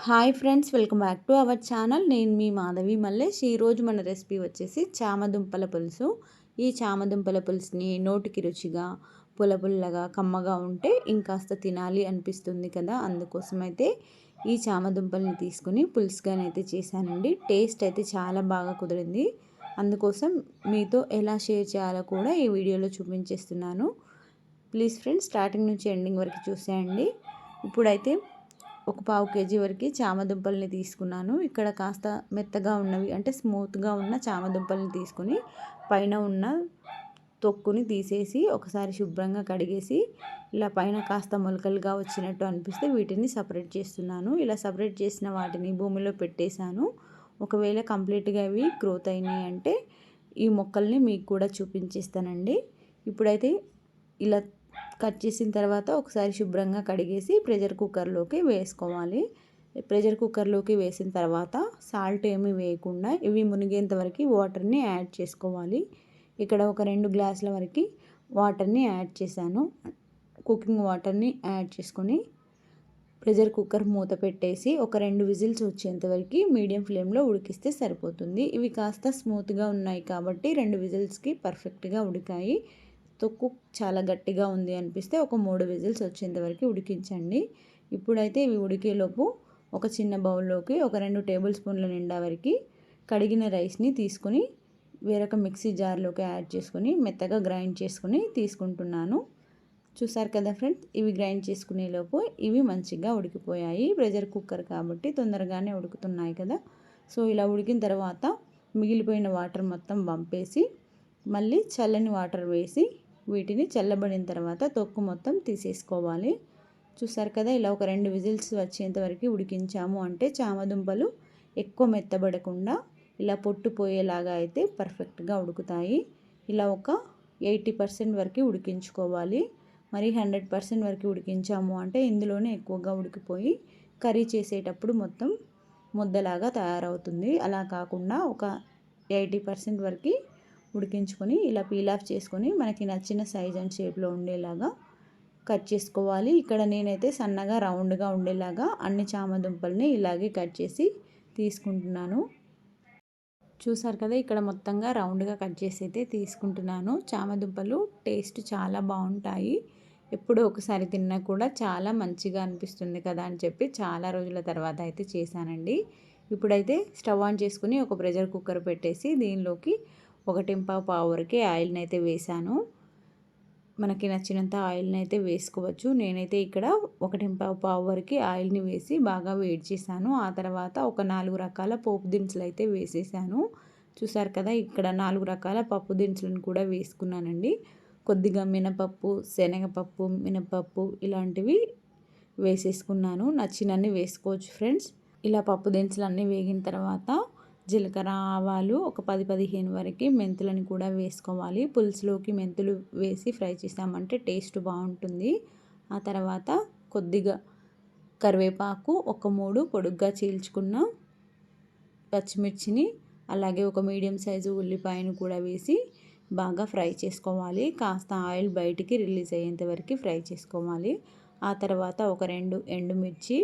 Hi friends, welcome back to our channel. నేను మీ మాధవి మల్లేష్. ఈరోజు మన రెసిపీ వచ్చేసి చామదుంపల పులుసు. ఈ చామదుంపల పులుసుని నోటికి రుచిగా, పుల్లపుల్లగా, కమ్మగా ఉంటే ఇంకాస్త తినాలి అనిపిస్తుంది కదా. అందుకోసమైతే ఈ చామదుంపల్ని తీసుకుని పులుసుగానైతే చేశానండి. టేస్ట్ అయితే చాలా బాగా కుదిరింది. అందుకోసం మీతో ఎలా షేర్ చేయాలో కూడా ఈ వీడియోలో చూపించేస్తున్నాను. ప్లీజ్ ఫ్రెండ్స్, స్టార్టింగ్ నుంచి ఎండింగ్ వరకు చూసేయండి. ఇప్పుడైతే ఒక పావు కేజీ వరకు చామదుంపల్ని తీసుకున్నాను. ఇక్కడ కాస్త మెత్తగా ఉన్నవి అంటే స్మూత్గా ఉన్న చామదుంపల్ని తీసుకుని పైన ఉన్న తొక్కుని తీసేసి ఒకసారి శుభ్రంగా కడిగేసి ఇలా పైన కాస్త మొలకలుగా వచ్చినట్టు అనిపిస్తే వీటిని సపరేట్ చేస్తున్నాను. ఇలా సపరేట్ చేసిన వాటిని భూమిలో పెట్టేశాను. ఒకవేళ కంప్లీట్గా ఇవి గ్రోత్ అయినాయి అంటే ఈ మొక్కల్ని మీకు కూడా చూపించేస్తానండి. ఇప్పుడైతే ఇలా కట్ చేసిన తర్వాత ఒకసారి శుభ్రంగా కడిగేసి ప్రెషర్ కుక్కర్లోకి వేసుకోవాలి. ప్రెషర్ కుక్కర్లోకి వేసిన తర్వాత సాల్ట్ ఏమీ వేయకుండా ఇవి మునిగేంత వరకు వాటర్ని యాడ్ చేసుకోవాలి. ఇక్కడ ఒక 2 గ్లాసుల వరకు వాటర్ని యాడ్ చేశాను. కుకింగ్ వాటర్ని యాడ్ చేసుకొని ప్రెషర్ కుక్కర్ మూత పెట్టేసి ఒక 2 విజిల్స్ వచ్చేంత వరకు మీడియం ఫ్లేమ్లో ఉడికిస్తే సరిపోతుంది. ఇవి కాస్త స్మూత్గా ఉన్నాయి కాబట్టి 2 విజిల్స్కి పర్ఫెక్ట్గా ఉడికాయి. తొక్కు చాలా గట్టిగా ఉంది అనిపిస్తే ఒక 3 విజిల్స్ వచ్చేంత వరకు ఉడికించండి. ఇప్పుడైతే ఇవి ఉడికేలోపు ఒక చిన్న బౌల్లోకి ఒక 2 టేబుల్ స్పూన్ల నిండా వరకు కడిగిన రైస్ని తీసుకొని వేరొక మిక్సీ జార్లోకి యాడ్ చేసుకొని మెత్తగా గ్రైండ్ చేసుకొని తీసుకుంటున్నాను. చూసారు కదా ఫ్రెండ్స్, ఇవి గ్రైండ్ చేసుకునేలోపు ఇవి మంచిగా ఉడికిపోయాయి. ప్రెషర్ కుక్కర్ కాబట్టి తొందరగానే ఉడుకుతున్నాయి కదా. సో ఇలా ఉడికిన తర్వాత మిగిలిపోయిన వాటర్ మొత్తం వంపేసి మళ్ళీ చల్లని వాటర్ వేసి వీటిని చల్లబడిన తర్వాత తొక్కు మొత్తం తీసేసుకోవాలి. చూసారు కదా, ఇలా ఒక 2 విజిల్స్ వచ్చేంత వరకు ఉడికించాము అంటే చామదుంపలు ఎక్కువ మెత్తబడకుండా ఇలా పొట్టు పోయేలాగా అయితే పర్ఫెక్ట్గా ఉడుకుతాయి. ఇలా ఒక 80% వరకు ఉడికించుకోవాలి. మరి 100% వరకు ఉడికించాము అంటే ఇందులోనే ఎక్కువగా ఉడికిపోయి కర్రీ చేసేటప్పుడు మొత్తం ముద్దలాగా తయారవుతుంది. అలా కాకుండా ఒక 80% వరకు ఉడికించుకొని ఇలా పీల్ ఆఫ్ చేసుకొని మనకి నచ్చిన సైజ్ అండ్ షేప్లో ఉండేలాగా కట్ చేసుకోవాలి. ఇక్కడ నేనైతే సన్నగా రౌండ్గా ఉండేలాగా అన్ని చామదుంపల్ని ఇలాగే కట్ చేసి తీసుకుంటున్నాను. చూసారు కదా, ఇక్కడ మొత్తంగా రౌండ్గా కట్ చేసి అయితే తీసుకుంటున్నాను. చామదుంపలు టేస్ట్ చాలా బాగుంటాయి. ఎప్పుడో ఒకసారి తిన్నా కూడా చాలా మంచిగా అనిపిస్తుంది కదా అని చెప్పి చాలా రోజుల తర్వాత అయితే చేశానండి. ఇప్పుడైతే స్టవ్ ఆన్ చేసుకుని ఒక ప్రెషర్ కుక్కర్ పెట్టేసి దీనిలోకి 1.5 పావు వరకు ఆయిల్ని అయితే వేసాను. మనకి నచ్చినంత ఆయిల్ని అయితే వేసుకోవచ్చు. నేనైతే ఇక్కడ 1.5 పావు వరకు ఆయిల్ని వేసి బాగా వేడి చేశాను. ఆ తర్వాత ఒక 4 రకాల పోపు దినుసులు అయితే వేసేసాను. చూసారు కదా, ఇక్కడ 4 రకాల పప్పు దినుసులను కూడా వేసుకున్నానండి. కొద్దిగా మినపప్పు, శనగపప్పు, మినపప్పు ఇలాంటివి వేసేసుకున్నాను. నచ్చినన్ని వేసుకోవచ్చు ఫ్రెండ్స్. ఇలా పప్పు దినుసులు అన్నీ వేగిన తర్వాత జీలకర్ర, ఆవాలు ఒక 10-15 వరకు మెంతులను కూడా వేసుకోవాలి. పులుసులోకి మెంతులు వేసి ఫ్రై చేసామంటే టేస్ట్ బాగుంటుంది. ఆ తర్వాత కొద్దిగా కరివేపాకు, ఒక 3 పొడుగ్గా చీల్చుకున్న పచ్చిమిర్చిని, అలాగే ఒక మీడియం సైజు ఉల్లిపాయను కూడా వేసి బాగా ఫ్రై చేసుకోవాలి. కాస్త ఆయిల్ బయటికి రిలీజ్ అయ్యేంత వరకు ఫ్రై చేసుకోవాలి. ఆ తర్వాత ఒక 2 ఎండుమిర్చి,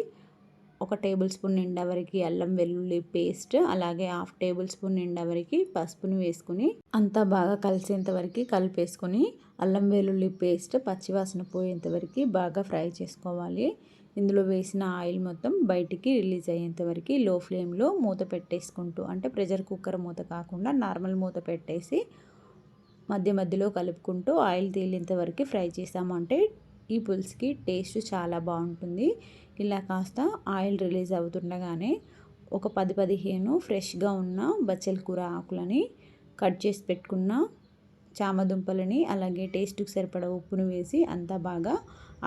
ఒక టేబుల్ స్పూన్ నిండా వరకు అల్లం వెల్లుల్లి పేస్ట్, అలాగే 1/2 టేబుల్ స్పూన్ నిండా వరకు పసుపుని వేసుకుని అంతా బాగా కలిసేంత వరకు కలిపేసుకొని అల్లం వెల్లుల్లి పేస్ట్ పచ్చివాసన పోయేంత వరకు బాగా ఫ్రై చేసుకోవాలి. ఇందులో వేసిన ఆయిల్ మొత్తం బయటికి రిలీజ్ అయ్యేంత వరకు లో ఫ్లేమ్లో మూత పెట్టేసుకుంటూ, అంటే ప్రెషర్ కుక్కర్ మూత కాకుండా నార్మల్ మూత పెట్టేసి మధ్య మధ్యలో కలుపుకుంటూ ఆయిల్ తేలేంత వరకు ఫ్రై చేసామంటే ఈ పులుసుకి టేస్ట్ చాలా బాగుంటుంది. ఇలా కాస్త ఆయిల్ రిలీజ్ అవుతుండగానే ఒక 10-15 ఫ్రెష్గా ఉన్న బచ్చల కూర ఆకులని కట్ చేసి పెట్టుకున్న చామదుంపలని, అలాగే టేస్ట్కి సరిపడా ఉప్పును వేసి అంతా బాగా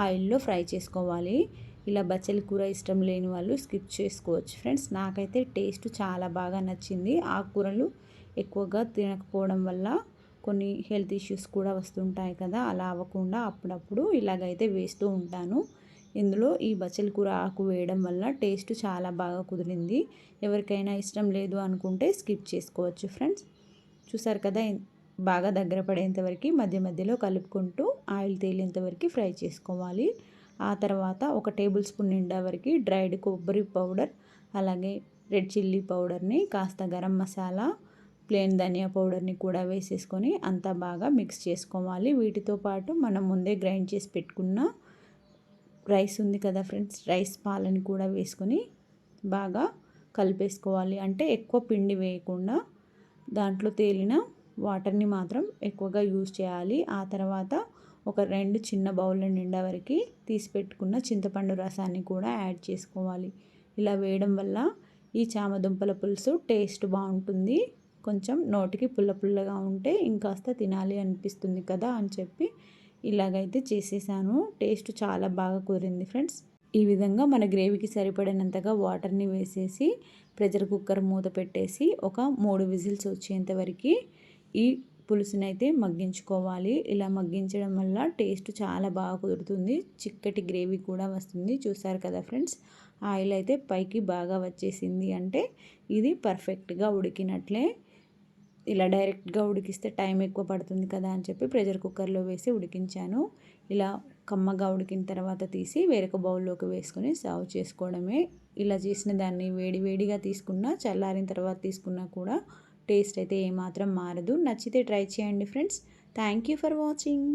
ఆయిల్లో ఫ్రై చేసుకోవాలి. ఇలా బచ్చల కూర ఇష్టం లేని వాళ్ళు స్కిప్ చేసుకోవచ్చు ఫ్రెండ్స్. నాకైతే టేస్ట్ చాలా బాగా నచ్చింది. ఆకుకూరలు ఎక్కువగా తినకపోవడం వల్ల కొన్ని హెల్త్ ఇష్యూస్ కూడా వస్తుంటాయి కదా, అలా అవ్వకుండా అప్పుడప్పుడు ఇలాగైతే వేస్తూ ఉంటాను. ఇందులో ఈ బచ్చల కూర ఆకు వేయడం వల్ల టేస్ట్ చాలా బాగా కుదిరింది. ఎవరికైనా ఇష్టం లేదు అనుకుంటే స్కిప్ చేసుకోవచ్చు ఫ్రెండ్స్. చూసారు కదా, బాగా దగ్గర పడేంత వరకు మధ్య మధ్యలో కలుపుకుంటూ ఆయిల్ తేలేంత వరకు ఫ్రై చేసుకోవాలి. ఆ తర్వాత ఒక టేబుల్ స్పూన్ నిండా వరకు డ్రైడ్ కొబ్బరి పౌడర్, అలాగే రెడ్ చిల్లీ పౌడర్ని, కాస్త గరం మసాలా, ప్లెయిన్ ధనియా పౌడర్ని కూడా వేసేసుకొని అంతా బాగా మిక్స్ చేసుకోవాలి. వీటితో పాటు మనం ముందే గ్రైండ్ చేసి పెట్టుకున్న రైస్ ఉంది కదా ఫ్రెండ్స్, రైస్ పాలని కూడా వేసుకొని బాగా కలిపేసుకోవాలి. అంటే ఎక్కువ పిండి వేయకుండా దాంట్లో తేలిన వాటర్ని మాత్రం ఎక్కువగా యూజ్ చేయాలి. ఆ తర్వాత ఒక 2 చిన్న బౌల్ల నిండా వరకు తీసి పెట్టుకున్న చింతపండు రసాన్ని కూడా యాడ్ చేసుకోవాలి. ఇలా వేయడం వల్ల ఈ చామదుంపల పులుసు టేస్ట్ బాగుంటుంది. కొంచెం నోటికి పుల్ల పుల్లగా ఉంటే ఇంకాస్త తినాలి అనిపిస్తుంది కదా అని చెప్పి ఇలాగైతే చేసేసాను. టేస్ట్ చాలా బాగా కుదిరింది ఫ్రెండ్స్. ఈ విధంగా మన గ్రేవీకి సరిపడినంతగా వాటర్ని వేసేసి ప్రెషర్ కుక్కర్ మూత పెట్టేసి ఒక 3 విజిల్స్ వచ్చేంత వరకు ఈ పులుసునైతే మగ్గించుకోవాలి. ఇలా మగ్గించడం వల్ల టేస్ట్ చాలా బాగా కుదురుతుంది. చిక్కటి గ్రేవీ కూడా వస్తుంది. చూసారు కదా ఫ్రెండ్స్, ఆయిల్ అయితే పైకి బాగా వచ్చేసింది అంటే ఇది పర్ఫెక్ట్గా ఉడికినట్లే. ఇలా డైరెక్ట్గా ఉడికిస్తే టైం ఎక్కువ పడుతుంది కదా అని చెప్పి ప్రెషర్ కుక్కర్లో వేసి ఉడికించాను. ఇలా కమ్మగా ఉడికిన తర్వాత తీసి వేరొక బౌల్లోకి వేసుకొని సర్వ్ చేసుకోవడమే. ఇలా చేసిన దాన్ని వేడి వేడిగా తీసుకున్నా, చల్లారిన తర్వాత తీసుకున్నా కూడా టేస్ట్ అయితే ఏమాత్రం మారదు. నచ్చితే ట్రై చేయండి friends. Thank you for watching.